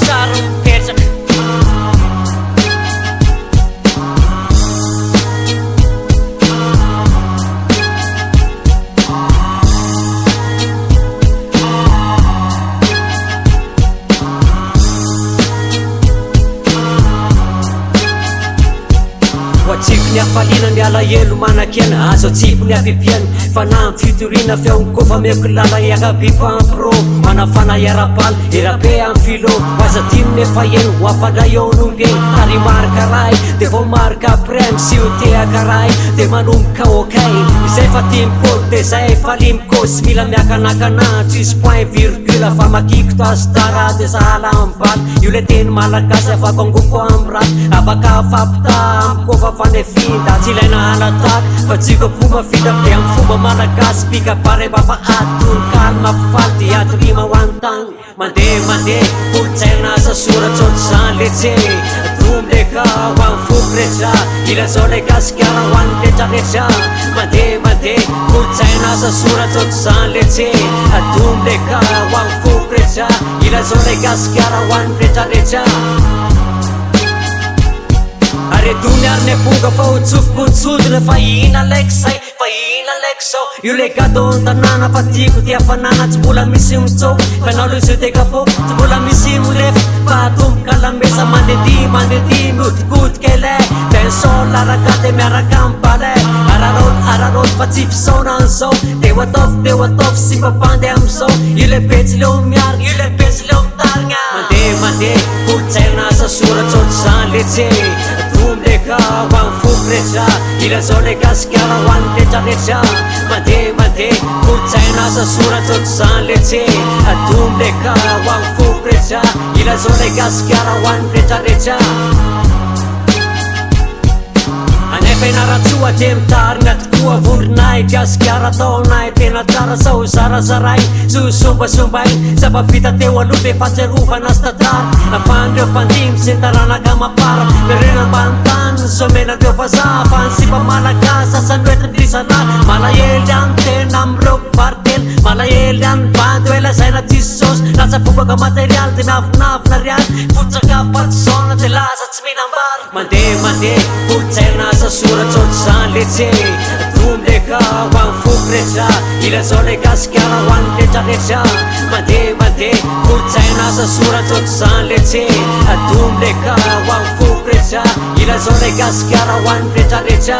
Saro mipetraka Hoatsipony hafaliana miala elo manakena azo atsipony hapipiany fanampy fitorina feonkofa meko lala iakabipampro manafana iarapaly irabe amy filo azatimony efa eno hoafandray olombeny ary marika ray de vo marika aprem sy hoteaka ray de manomboka okay izay fa timiko de zay falimiko sy mila miakanakanatsy isy point virgule fa makiko tazo tara de sahala ambaly io le teny malagasy afaka angoko amy raty afaka fampita amikofa fanefinda tsy ilaina halataky fa tsika fomba vita be amy fomba malagasy pikapare fa atony kaly mampifaly de atorima ho antany mandeha kolotsaina asa soratry ohatr'izany letse domleka ho amy foko rehetra ilazao le gasikara ho an'ny rehetrarehetra mandeha kolotsaina asa soratry ohatr'izany letse domleka ho amy foko rehetra ilazao le gasikara ho an'ny rehetrarehetra aretony ary neponga fa hotsofokontsodina fa ina laiky say fa ina laiky sao io le gâteau an-tanàna fa tiako ty hafanana tsy mbola misy mitsoko fa nao le jeu de capot tsy mbola misy molefa fa atomboka lamesa mandeha mihodikotika ele de sol araka de miaraka amy balai araroty fa tsy fisaona an'izao de ho ataovy sy mpapandeha am'izao io le betsy leo miarina io le betsy leo mitarigna mandeha kolotsaina asa soratry ohatr'izany letse domleka ho amy foko rehetra ilazao le gasikara ho an'ny rehetrarehetra mandeha kolotsaina asa soratry ohatr'izany letse domleka ho amy foko rehetra ilazao le gasikara ho an'ny rehetrarehetra anefainaratsoa de mitarigna tokoa vondronay gasikara taonay tena tsara sao zarazaray sosombasombainy zava-vita teo aloha de fahatsiarovana azy tantara afandreo fandimy sy taranaka mapara mirena ambany tany somenandreo fazafa ny sipa malagasy asanoetindrisana malahely any tena amreo mpivaritena malahely any bandy hoe lazaina tsisy sosy lasa fobaka materialy de miavinavina riany fotsakafo partisona de laza tsy mihinambary mandeha kolotsaina asa soratry ohatr'izany letse domleka ho amy foko rehetra ilazao le gasikara ho an'ny rehetrarehetra mandeha kolotsaina asa soratry ohatr'izany letse domleka ho amy foko rehetra ilazao le gasikara ho an'ny rehetrarehetra